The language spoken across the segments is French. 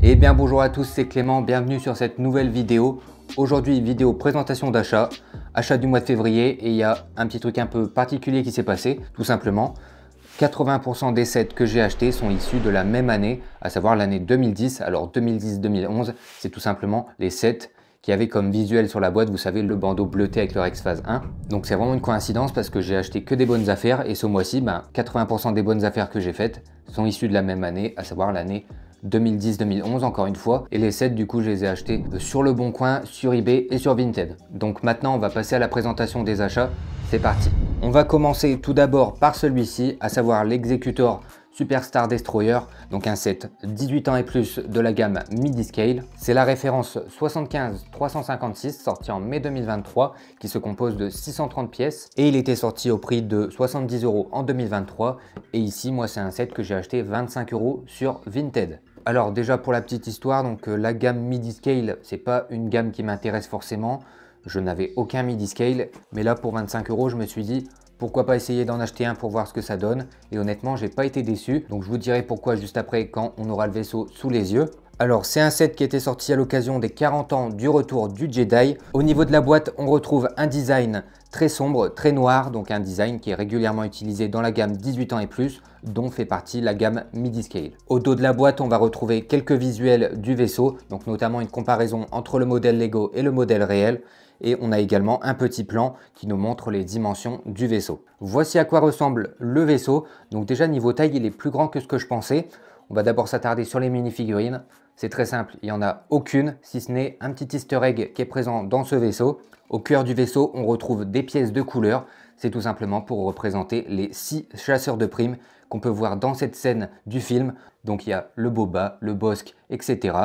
Eh bien bonjour à tous, c'est Clément, bienvenue sur cette nouvelle vidéo. Aujourd'hui, vidéo présentation d'achat, achat du mois de février, et il y a un petit truc un peu particulier qui s'est passé, tout simplement. 80% des sets que j'ai achetés sont issus de la même année, à savoir l'année 2010. Alors 2010-2011, c'est tout simplement les sets qui avaient comme visuel sur la boîte, vous savez, le bandeau bleuté avec le Rex Phase 1. Donc c'est vraiment une coïncidence parce que j'ai acheté que des bonnes affaires et ce mois-ci, 80% des bonnes affaires que j'ai faites sont issues de la même année, à savoir l'année 2010-2011 encore une fois, et les sets du coup je les ai achetés sur le Bon Coin, sur eBay et sur Vinted. Donc maintenant on va passer à la présentation des achats, c'est parti. On va commencer tout d'abord par celui-ci, à savoir l'Executor Superstar Destroyer, donc un set 18 ans et plus de la gamme Midi Scale. C'est la référence 75-356 sorti en mai 2023 qui se compose de 630 pièces et il était sorti au prix de 70 € en 2023 et ici moi c'est un set que j'ai acheté 25 € sur Vinted. Alors déjà pour la petite histoire, donc la gamme Midi Scale c'est pas une gamme qui m'intéresse forcément, je n'avais aucun Midi Scale mais là pour 25 € je me suis dit pourquoi pas essayer d'en acheter un pour voir ce que ça donne. Et honnêtement, j'ai pas été déçu. Donc je vous dirai pourquoi juste après quand on aura le vaisseau sous les yeux. Alors c'est un set qui était sorti à l'occasion des 40 ans du retour du Jedi. Au niveau de la boîte, on retrouve un design très sombre, très noir. Donc un design qui est régulièrement utilisé dans la gamme 18 ans et plus, dont fait partie la gamme Midi Scale. Au dos de la boîte, on va retrouver quelques visuels du vaisseau. Donc notamment une comparaison entre le modèle Lego et le modèle réel. Et on a également un petit plan qui nous montre les dimensions du vaisseau. Voici à quoi ressemble le vaisseau. Donc déjà niveau taille, il est plus grand que ce que je pensais. On va d'abord s'attarder sur les mini-figurines. C'est très simple, il n'y en a aucune, si ce n'est un petit easter egg qui est présent dans ce vaisseau. Au cœur du vaisseau, on retrouve des pièces de couleur. C'est tout simplement pour représenter les 6 chasseurs de primes qu'on peut voir dans cette scène du film. Donc il y a le Boba, le Bossk, etc.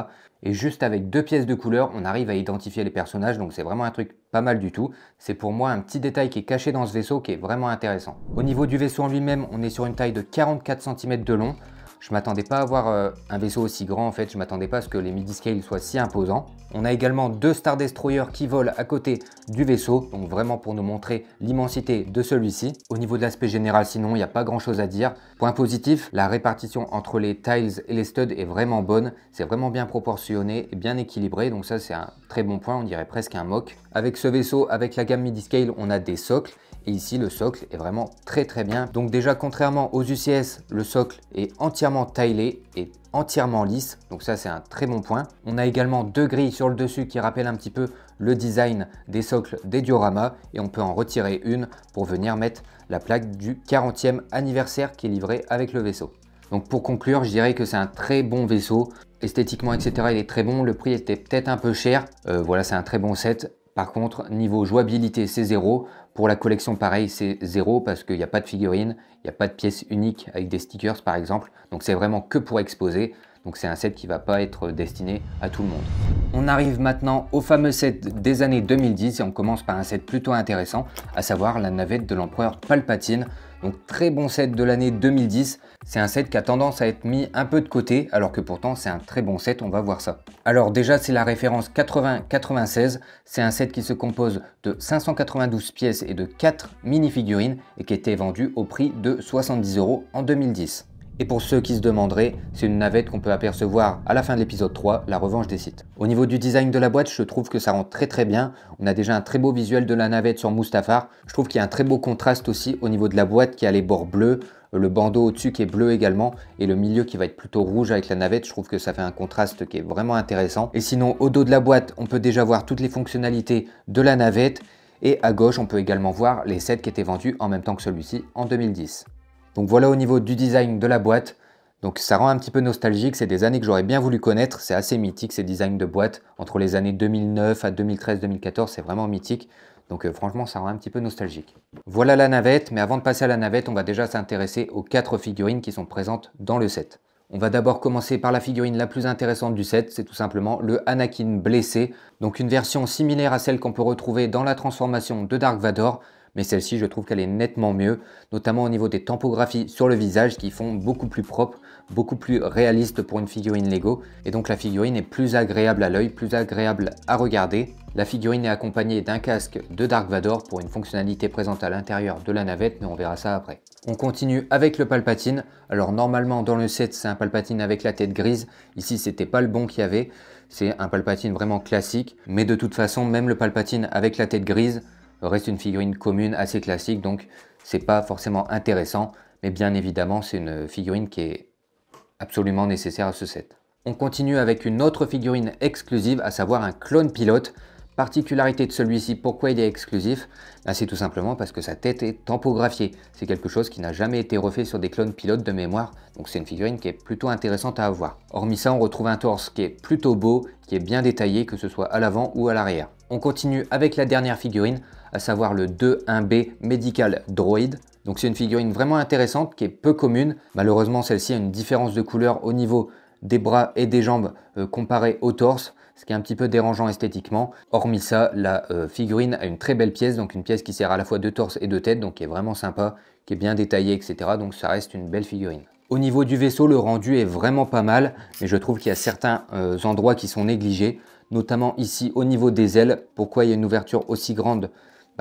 Et juste avec 2 pièces de couleur, on arrive à identifier les personnages. Donc c'est vraiment un truc pas mal du tout. C'est pour moi un petit détail qui est caché dans ce vaisseau qui est vraiment intéressant. Au niveau du vaisseau en lui-même, on est sur une taille de 44 cm de long. Je ne m'attendais pas à avoir un vaisseau aussi grand en fait, je ne m'attendais pas à ce que les Midi Scale soient si imposants. On a également 2 Star Destroyer qui volent à côté du vaisseau, donc vraiment pour nous montrer l'immensité de celui-ci. Au niveau de l'aspect général sinon, il n'y a pas grand chose à dire. Point positif, la répartition entre les tiles et les studs est vraiment bonne, c'est vraiment bien proportionné et bien équilibré, donc ça c'est un très bon point, on dirait presque un mock. Avec ce vaisseau, avec la gamme Midi Scale, on a des socles. Et ici, le socle est vraiment très bien. Donc déjà, contrairement aux UCS, le socle est entièrement taillé et entièrement lisse. Donc ça, c'est un très bon point. On a également 2 grilles sur le dessus qui rappellent un petit peu le design des socles des dioramas. Et on peut en retirer une pour venir mettre la plaque du 40e anniversaire qui est livrée avec le vaisseau. Donc pour conclure, je dirais que c'est un très bon vaisseau. Esthétiquement, etc., il est très bon. Le prix était peut-être un peu cher. Voilà, c'est un très bon set. Par contre, niveau jouabilité, c'est 0. Pour la collection, pareil, c'est 0 parce qu'il n'y a pas de figurines, il n'y a pas de pièces uniques avec des stickers par exemple. Donc c'est vraiment que pour exposer. Donc c'est un set qui ne va pas être destiné à tout le monde. On arrive maintenant au fameux set des années 2010 et on commence par un set plutôt intéressant, à savoir la navette de l'empereur Palpatine. Donc très bon set de l'année 2010. C'est un set qui a tendance à être mis un peu de côté, alors que pourtant c'est un très bon set, on va voir ça. Alors déjà c'est la référence 80-96, c'est un set qui se compose de 592 pièces et de 4 mini-figurines et qui était vendu au prix de 70 € en 2010. Et pour ceux qui se demanderaient, c'est une navette qu'on peut apercevoir à la fin de l'épisode 3, la revanche des Sith. Au niveau du design de la boîte, je trouve que ça rend très bien. On a déjà un très beau visuel de la navette sur Mustafar. Je trouve qu'il y a un très beau contraste aussi au niveau de la boîte qui a les bords bleus, le bandeau au-dessus qui est bleu également et le milieu qui va être plutôt rouge avec la navette. Je trouve que ça fait un contraste qui est vraiment intéressant. Et sinon, au dos de la boîte, on peut déjà voir toutes les fonctionnalités de la navette. Et à gauche, on peut également voir les sets qui étaient vendus en même temps que celui-ci en 2010. Donc voilà au niveau du design de la boîte. Donc ça rend un petit peu nostalgique, c'est des années que j'aurais bien voulu connaître. C'est assez mythique ces designs de boîte. Entre les années 2009 à 2013-2014, c'est vraiment mythique. Donc franchement, ça rend un petit peu nostalgique. Voilà la navette, mais avant de passer à la navette, on va déjà s'intéresser aux 4 figurines qui sont présentes dans le set. On va d'abord commencer par la figurine la plus intéressante du set, c'est tout simplement le Anakin blessé. Donc une version similaire à celle qu'on peut retrouver dans la transformation de Dark Vador. Mais celle-ci, je trouve qu'elle est nettement mieux, notamment au niveau des tampographies sur le visage qui font beaucoup plus propre. beaucoup plus réaliste pour une figurine Lego. Et donc la figurine est plus agréable à l'œil, plus agréable à regarder. La figurine est accompagnée d'un casque de Dark Vador pour une fonctionnalité présente à l'intérieur de la navette, mais on verra ça après. On continue avec le Palpatine. Alors normalement dans le set c'est un Palpatine avec la tête grise. Ici c'était pas le bon qu'il y avait. C'est un Palpatine vraiment classique. Mais de toute façon même le Palpatine avec la tête grise reste une figurine commune assez classique. Donc c'est pas forcément intéressant. Mais bien évidemment c'est une figurine qui est absolument nécessaire à ce set. On continue avec une autre figurine exclusive, à savoir un clone pilote. Particularité de celui-ci, pourquoi il est exclusif? C'est tout simplement parce que sa tête est tampographiée. C'est quelque chose qui n'a jamais été refait sur des clones pilotes de mémoire, donc c'est une figurine qui est plutôt intéressante à avoir. Hormis ça, on retrouve un torse qui est plutôt beau, qui est bien détaillé, que ce soit à l'avant ou à l'arrière. On continue avec la dernière figurine, à savoir le 2-1B Medical Droid. Donc c'est une figurine vraiment intéressante, qui est peu commune. Malheureusement, celle-ci a une différence de couleur au niveau des bras et des jambes comparé au torse, ce qui est un petit peu dérangeant esthétiquement. Hormis ça, la figurine a une très belle pièce, donc une pièce qui sert à la fois de torse et de tête, donc qui est vraiment sympa, qui est bien détaillée, etc. Donc ça reste une belle figurine. Au niveau du vaisseau, le rendu est vraiment pas mal, mais je trouve qu'il y a certains endroits qui sont négligés, notamment ici au niveau des ailes. Pourquoi il y a une ouverture aussi grande?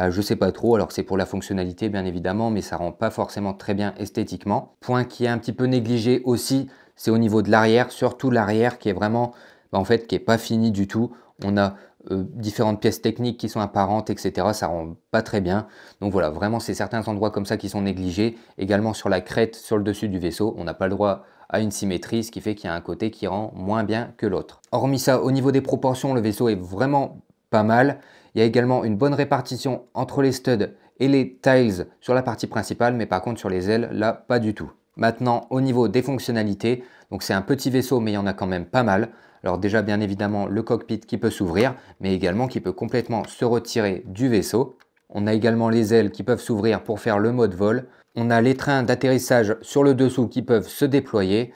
Je sais pas trop, alors c'est pour la fonctionnalité bien évidemment, mais ça rend pas forcément très bien esthétiquement. Point qui est un petit peu négligé aussi, c'est au niveau de l'arrière, surtout l'arrière qui est vraiment, en fait, qui est pas fini du tout. On a différentes pièces techniques qui sont apparentes, etc. Ça rend pas très bien. Donc voilà, vraiment c'est certains endroits comme ça qui sont négligés. Également sur la crête, sur le dessus du vaisseau, on n'a pas le droit à une symétrie, ce qui fait qu'il y a un côté qui rend moins bien que l'autre. Hormis ça, au niveau des proportions, le vaisseau est vraiment pas mal. Il y a également une bonne répartition entre les studs et les tiles sur la partie principale, mais par contre sur les ailes, là, pas du tout. Maintenant, au niveau des fonctionnalités, donc c'est un petit vaisseau, mais il y en a quand même pas mal. Alors déjà, bien évidemment, le cockpit qui peut s'ouvrir, mais également qui peut complètement se retirer du vaisseau. On a également les ailes qui peuvent s'ouvrir pour faire le mode vol. On a les trains d'atterrissage sur le dessous qui peuvent se déployer.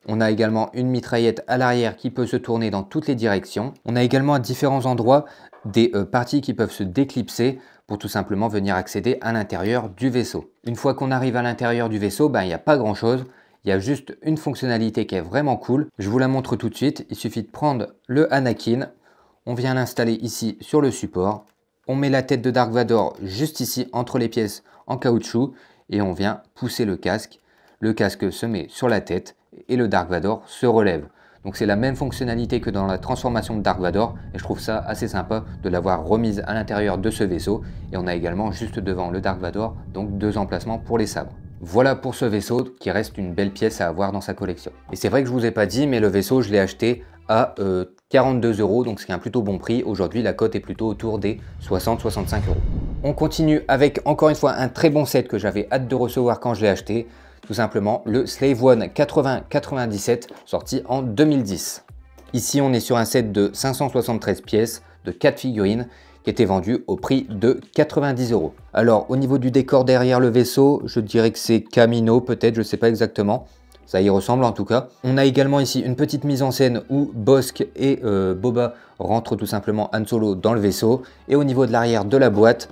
On a également une mitraillette à l'arrière qui peut se tourner dans toutes les directions. On a également à différents endroits des parties qui peuvent se déclipser pour tout simplement venir accéder à l'intérieur du vaisseau. Une fois qu'on arrive à l'intérieur du vaisseau, il n'y a pas grand chose. Il y a juste une fonctionnalité qui est vraiment cool. Je vous la montre tout de suite. Il suffit de prendre le Anakin. On vient l'installer ici sur le support. On met la tête de Dark Vador juste ici entre les pièces en caoutchouc et on vient pousser le casque. Le casque se met sur la tête et le Dark Vador se relève. Donc c'est la même fonctionnalité que dans la transformation de Dark Vador et je trouve ça assez sympa de l'avoir remise à l'intérieur de ce vaisseau. Et on a également juste devant le Dark Vador donc deux emplacements pour les sabres. Voilà pour ce vaisseau qui reste une belle pièce à avoir dans sa collection. Et c'est vrai que je vous ai pas dit, mais le vaisseau je l'ai acheté à 42 €, donc ce qui est un plutôt bon prix. Aujourd'hui la cote est plutôt autour des 60-65 €. On continue avec encore une fois un très bon set que j'avais hâte de recevoir quand je l'ai acheté. Tout simplement le Slave One 8097 sorti en 2010. Ici on est sur un set de 573 pièces de 4 figurines qui était vendu au prix de 90 €. Alors au niveau du décor derrière le vaisseau, je dirais que c'est Camino peut-être, je ne sais pas exactement. Ça y ressemble en tout cas. On a également ici une petite mise en scène où Bossk et Boba rentrent tout simplement Han Solo dans le vaisseau. Et au niveau de l'arrière de la boîte,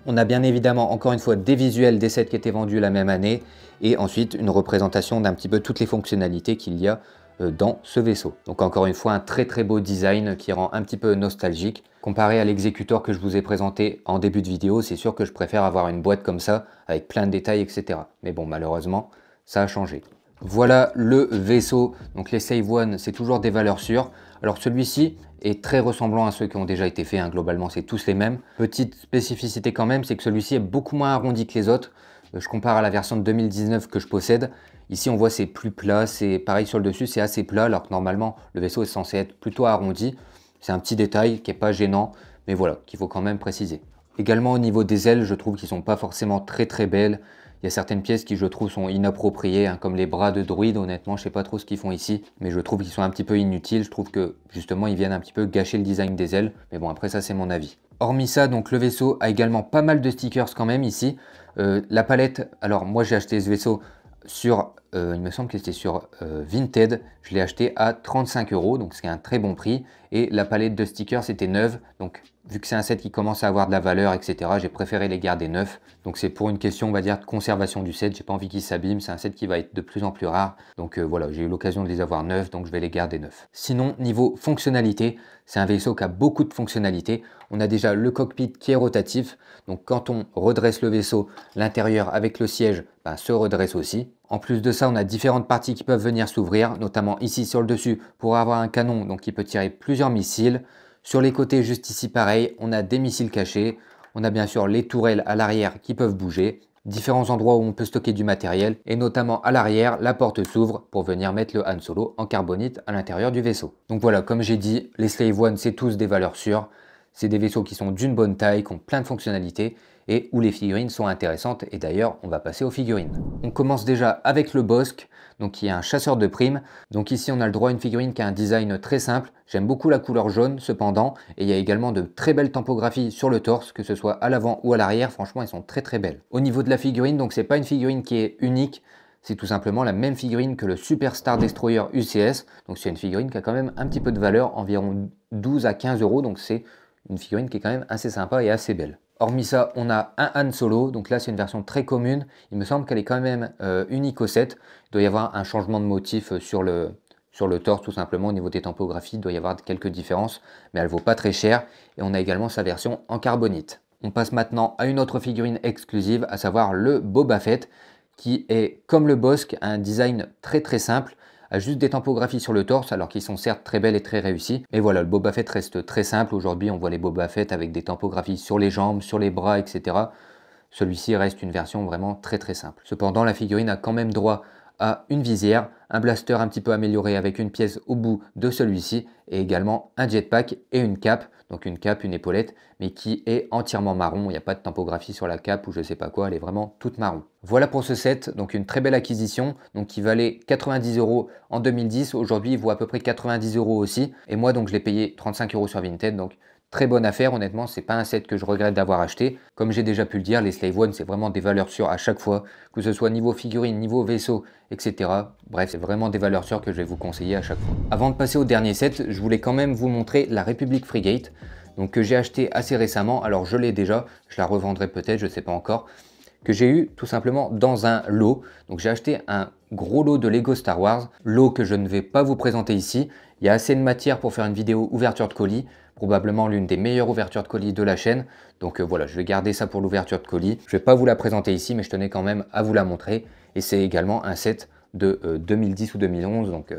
on a bien évidemment encore une fois des visuels des sets qui étaient vendus la même année et ensuite une représentation d'un petit peu toutes les fonctionnalités qu'il y a dans ce vaisseau. Donc encore une fois un très beau design qui rend un petit peu nostalgique. Comparé à l'exécuteur que je vous ai présenté en début de vidéo, c'est sûr que je préfère avoir une boîte comme ça avec plein de détails, etc. Mais bon, malheureusement, ça a changé. Voilà le vaisseau, donc les Slave One, c'est toujours des valeurs sûres. Alors celui-ci est très ressemblant à ceux qui ont déjà été faits, globalement c'est tous les mêmes. Petite spécificité quand même, c'est que celui-ci est beaucoup moins arrondi que les autres. Je compare à la version de 2019 que je possède. Ici on voit c'est plus plat, c'est pareil sur le dessus, c'est assez plat alors que normalement le vaisseau est censé être plutôt arrondi. C'est un petit détail qui n'est pas gênant, mais voilà, qu'il faut quand même préciser. Également au niveau des ailes, je trouve qu'ils ne sont pas forcément très belles. Il y a certaines pièces qui je trouve sont inappropriées, comme les bras de droïde, honnêtement je sais pas trop ce qu'ils font ici, mais je trouve qu'ils sont un petit peu inutiles, je trouve que justement ils viennent un petit peu gâcher le design des ailes, mais bon après ça c'est mon avis. Hormis ça, donc le vaisseau a également pas mal de stickers quand même ici. La palette, alors moi j'ai acheté ce vaisseau sur il me semble que c'était sur Vinted, je l'ai acheté à 35 €, donc c'est un très bon prix. Et la palette de stickers c'était neuve, donc vu que c'est un set qui commence à avoir de la valeur, etc., j'ai préféré les garder neufs. Donc c'est pour une question, on va dire, de conservation du set. J'ai pas envie qu'il s'abîme, c'est un set qui va être de plus en plus rare. Donc voilà, j'ai eu l'occasion de les avoir neufs, donc je vais les garder neufs. Sinon, niveau fonctionnalité, c'est un vaisseau qui a beaucoup de fonctionnalités. On a déjà le cockpit qui est rotatif, donc quand on redresse le vaisseau, l'intérieur avec le siège se redresse aussi. En plus de ça, on a différentes parties qui peuvent venir s'ouvrir, notamment ici sur le dessus pour avoir un canon donc qui peut tirer plusieurs missiles. Sur les côtés, juste ici pareil, on a des missiles cachés. On a bien sûr les tourelles à l'arrière qui peuvent bouger. Différents endroits où on peut stocker du matériel. Et notamment à l'arrière, la porte s'ouvre pour venir mettre le Han Solo en carbonite à l'intérieur du vaisseau. Donc voilà, comme j'ai dit, les Slave One, c'est tous des valeurs sûres. C'est des vaisseaux qui sont d'une bonne taille, qui ont plein de fonctionnalités et où les figurines sont intéressantes. Et d'ailleurs, on va passer aux figurines. On commence déjà avec le Bossk, donc qui est un chasseur de primes. Donc ici, on a le droit à une figurine qui a un design très simple. J'aime beaucoup la couleur jaune cependant. Et il y a également de très belles tampographies sur le torse, que ce soit à l'avant ou à l'arrière. Franchement, elles sont très très belles. Au niveau de la figurine, donc c'est pas une figurine qui est unique. C'est tout simplement la même figurine que le Super Star Destroyer UCS. Donc c'est une figurine qui a quand même un petit peu de valeur, environ 12 à 15 €. Donc c'est une figurine qui est quand même assez sympa et assez belle. Hormis ça, on a un Han Solo, donc là c'est une version très commune. Il me semble qu'elle est quand même unique au set. Il doit y avoir un changement de motif sur le torse tout simplement. Au niveau des tampographies, il doit y avoir quelques différences, mais elle vaut pas très cher. Et on a également sa version en carbonite. On passe maintenant à une autre figurine exclusive, à savoir le Boba Fett, qui est comme le Bossk, un design très très simple, a juste des tampographies sur le torse, alors qu'ils sont certes très belles et très réussies. Mais voilà, le Boba Fett reste très simple. Aujourd'hui, on voit les Boba Fett avec des tampographies sur les jambes, sur les bras, etc. Celui-ci reste une version vraiment très très simple. Cependant, la figurine a quand même droit à une visière, un blaster un petit peu amélioré avec une pièce au bout de celui-ci et également un jetpack et une cape, donc une cape, une épaulette, mais qui est entièrement marron. Il n'y a pas de tampographie sur la cape ou je sais pas quoi, elle est vraiment toute marron. Voilà pour ce set, donc une très belle acquisition, donc qui valait 90 € en 2010. Aujourd'hui, il vaut à peu près 90 € aussi. Et moi, donc je l'ai payé 35 € sur Vinted, donc très bonne affaire, honnêtement, c'est pas un set que je regrette d'avoir acheté. Comme j'ai déjà pu le dire, les Slave One, c'est vraiment des valeurs sûres à chaque fois, que ce soit niveau figurine, niveau vaisseau, etc. Bref, c'est vraiment des valeurs sûres que je vais vous conseiller à chaque fois. Avant de passer au dernier set, je voulais quand même vous montrer la Republic Frigate, donc que j'ai acheté assez récemment. Alors je l'ai déjà, je la revendrai peut-être, je ne sais pas encore, que j'ai eu tout simplement dans un lot. Donc j'ai acheté un gros lot de Lego Star Wars, lot que je ne vais pas vous présenter ici. Il y a assez de matière pour faire une vidéo ouverture de colis, probablement l'une des meilleures ouvertures de colis de la chaîne. Donc voilà, je vais garder ça pour l'ouverture de colis. Je ne vais pas vous la présenter ici, mais je tenais quand même à vous la montrer. Et c'est également un set de 2010 ou 2011, donc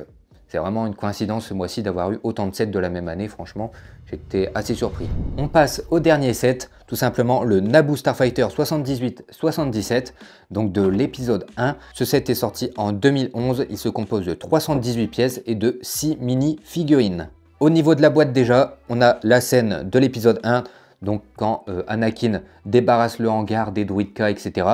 c'est vraiment une coïncidence ce mois-ci d'avoir eu autant de sets de la même année. Franchement, j'étais assez surpris. On passe au dernier set, tout simplement le Naboo Starfighter 78-77, donc de l'épisode 1. Ce set est sorti en 2011, il se compose de 318 pièces et de 6 mini-figurines. Au niveau de la boîte déjà, on a la scène de l'épisode 1, donc quand Anakin débarrasse le hangar des droïdes K, etc.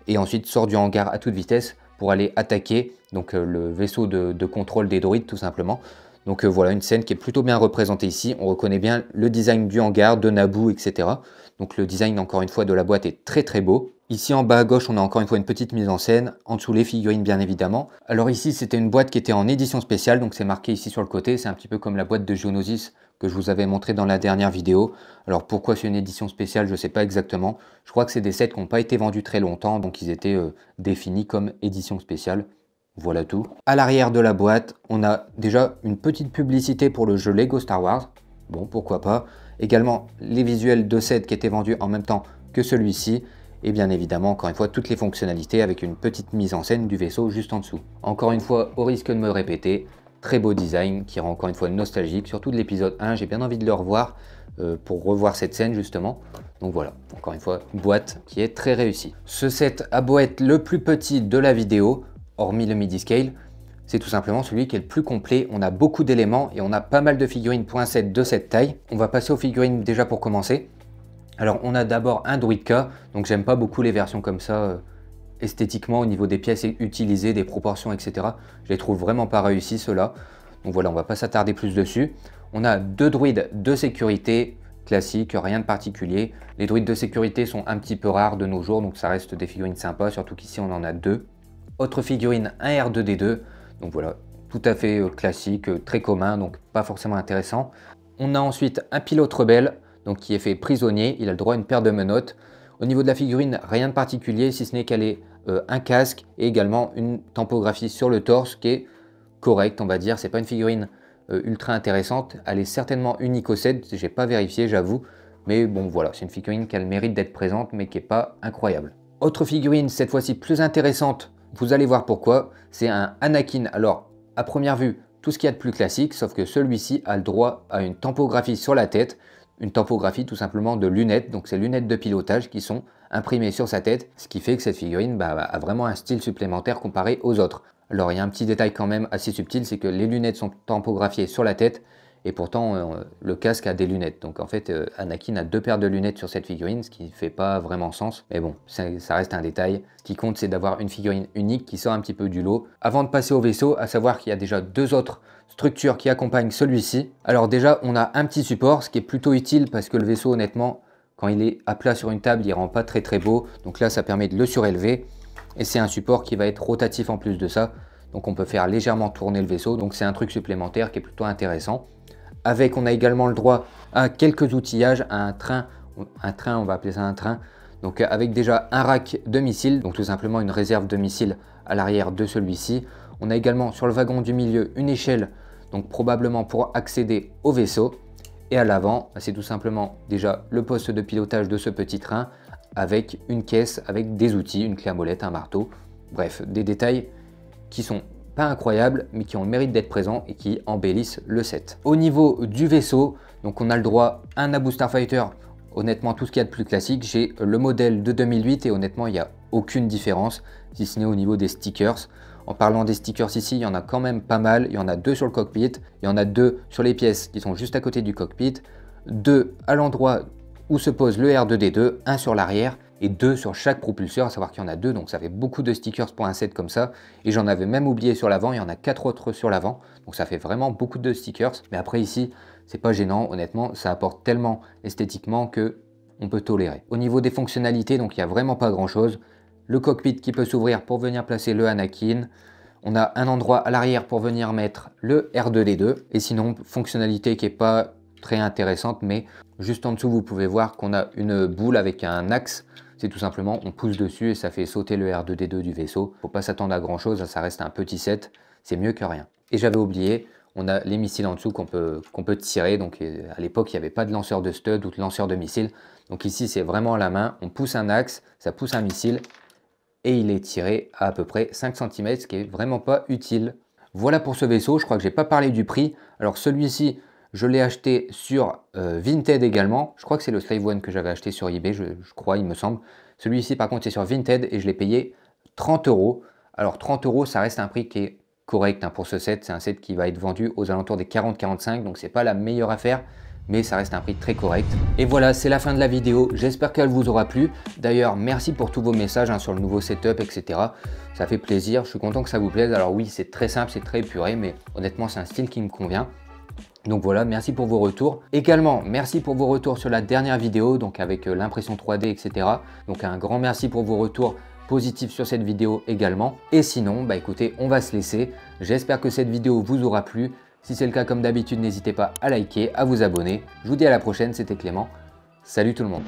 et ensuite sort du hangar à toute vitesse pour aller attaquer donc, le vaisseau de contrôle des droïdes tout simplement. Donc voilà une scène qui est plutôt bien représentée ici. On reconnaît bien le design du hangar, de Naboo, etc. Donc le design encore une fois de la boîte est très très beau. Ici en bas à gauche, on a encore une fois une petite mise en scène. En dessous les figurines bien évidemment. Alors ici c'était une boîte qui était en édition spéciale, donc c'est marqué ici sur le côté. C'est un petit peu comme la boîte de Geonosis que je vous avais montré dans la dernière vidéo. Alors pourquoi c'est une édition spéciale, je ne sais pas exactement. Je crois que c'est des sets qui n'ont pas été vendus très longtemps, donc ils étaient définis comme édition spéciale. Voilà tout. À l'arrière de la boîte, on a déjà une petite publicité pour le jeu Lego Star Wars. Bon, pourquoi pas. Également les visuels de set qui étaient vendus en même temps que celui-ci. Et bien évidemment, encore une fois, toutes les fonctionnalités avec une petite mise en scène du vaisseau juste en dessous. Encore une fois, au risque de me répéter, très beau design qui rend encore une fois nostalgique. Surtout de l'épisode 1, j'ai bien envie de le revoir pour revoir cette scène justement. Donc voilà, encore une fois, une boîte qui est très réussie. Ce set a beau être le plus petit de la vidéo, hormis le midi scale, c'est tout simplement celui qui est le plus complet. On a beaucoup d'éléments et on a pas mal de figurines pour un set de cette taille. On va passer aux figurines déjà pour commencer. Alors on a d'abord un Droid K, donc j'aime pas beaucoup les versions comme ça esthétiquement au niveau des pièces utilisées, des proportions, etc. Je les trouve vraiment pas réussis ceux-là. Donc voilà, on va pas s'attarder plus dessus. On a deux droïdes de sécurité classiques, rien de particulier. Les droïdes de sécurité sont un petit peu rares de nos jours, donc ça reste des figurines sympas, surtout qu'ici on en a deux. Autre figurine, un R2D2. Donc voilà, tout à fait classique, très commun, donc pas forcément intéressant. On a ensuite un pilote rebelle, donc qui est fait prisonnier. Il a le droit à une paire de menottes. Au niveau de la figurine, rien de particulier, si ce n'est qu'elle est un casque et également une tampographie sur le torse qui est correcte, on va dire. C'est pas une figurine ultra intéressante. Elle est certainement unique au set, j'ai pas vérifié, j'avoue. Mais bon, voilà, c'est une figurine qui a le mérite d'être présente, mais qui n'est pas incroyable. Autre figurine, cette fois-ci plus intéressante, vous allez voir pourquoi, c'est un Anakin. Alors, à première vue, tout ce qu'il y a de plus classique, sauf que celui-ci a le droit à une tampographie sur la tête, une tampographie tout simplement de lunettes, donc ces lunettes de pilotage qui sont imprimées sur sa tête, ce qui fait que cette figurine a vraiment un style supplémentaire comparé aux autres. Alors, il y a un petit détail quand même assez subtil, c'est que les lunettes sont tampographiées sur la tête, et pourtant, le casque a des lunettes. Donc en fait, Anakin a 2 paires de lunettes sur cette figurine, ce qui ne fait pas vraiment sens. Mais bon, ça reste un détail. Ce qui compte, c'est d'avoir une figurine unique qui sort un petit peu du lot. Avant de passer au vaisseau, à savoir qu'il y a déjà 2 autres structures qui accompagnent celui-ci. Alors déjà, on a un petit support, ce qui est plutôt utile parce que le vaisseau, honnêtement, quand il est à plat sur une table, il rend pas très très beau. Donc là, ça permet de le surélever. Et c'est un support qui va être rotatif en plus de ça. Donc on peut faire légèrement tourner le vaisseau. Donc c'est un truc supplémentaire qui est plutôt intéressant. Avec, on a également le droit à quelques outillages, à un train, on va appeler ça un train. Donc avec déjà un rack de missiles, donc tout simplement une réserve de missiles à l'arrière de celui-ci. On a également sur le wagon du milieu une échelle, donc probablement pour accéder au vaisseau. Et à l'avant, c'est tout simplement déjà le poste de pilotage de ce petit train avec une caisse, avec des outils, une clé à molette, un marteau. Bref, des détails qui sont pas incroyables, mais qui ont le mérite d'être présents et qui embellissent le set. Au niveau du vaisseau, donc on a le droit à un Naboo Starfighter, honnêtement tout ce qu'il y a de plus classique. J'ai le modèle de 2008 et honnêtement il n'y a aucune différence, si ce n'est au niveau des stickers. En parlant des stickers ici, il y en a quand même pas mal. Il y en a 2 sur le cockpit, il y en a 2 sur les pièces qui sont juste à côté du cockpit, 2 à l'endroit où se pose le R2D2, 1 sur l'arrière et 2 sur chaque propulseur, à savoir qu'il y en a 2, donc ça fait beaucoup de stickers pour un set comme ça. Et j'en avais même oublié sur l'avant, il y en a 4 autres sur l'avant, donc ça fait vraiment beaucoup de stickers. Mais après ici, c'est pas gênant, honnêtement, ça apporte tellement esthétiquement que on peut tolérer. Au niveau des fonctionnalités, donc il n'y a vraiment pas grand chose. Le cockpit qui peut s'ouvrir pour venir placer le Anakin. On a un endroit à l'arrière pour venir mettre le R2D2. Et sinon, fonctionnalité qui n'est pas très intéressante, mais juste en dessous, vous pouvez voir qu'on a une boule avec un axe. C'est tout simplement, on pousse dessus et ça fait sauter le R2D2 du vaisseau. Faut pas s'attendre à grand chose, ça reste un petit set, c'est mieux que rien. Et j'avais oublié, on a les missiles en dessous qu'on peut tirer. Donc à l'époque, il n'y avait pas de lanceur de stud ou de lanceur de missiles. Donc ici, c'est vraiment à la main, on pousse un axe, ça pousse un missile et il est tiré à peu près 5 cm, ce qui est vraiment pas utile. Voilà pour ce vaisseau, je crois que j'ai pas parlé du prix. Alors celui-ci, je l'ai acheté sur Vinted également. Je crois que c'est le Slave One que j'avais acheté sur eBay, je crois, il me semble. Celui-ci, par contre, c'est sur Vinted et je l'ai payé 30 €. Alors 30 €, ça reste un prix qui est correct hein, pour ce set. C'est un set qui va être vendu aux alentours des 40-45, donc c'est pas la meilleure affaire, mais ça reste un prix très correct. Et voilà, c'est la fin de la vidéo. J'espère qu'elle vous aura plu. D'ailleurs, merci pour tous vos messages hein, sur le nouveau setup, etc. Ça fait plaisir, je suis content que ça vous plaise. Alors oui, c'est très simple, c'est très épuré, mais honnêtement, c'est un style qui me convient. Donc voilà, merci pour vos retours. Également, merci pour vos retours sur la dernière vidéo, donc avec l'impression 3D, etc. Donc un grand merci pour vos retours positifs sur cette vidéo également. Et sinon, bah écoutez, on va se laisser. J'espère que cette vidéo vous aura plu. Si c'est le cas, comme d'habitude, n'hésitez pas à liker, à vous abonner. Je vous dis à la prochaine, c'était Clément. Salut tout le monde.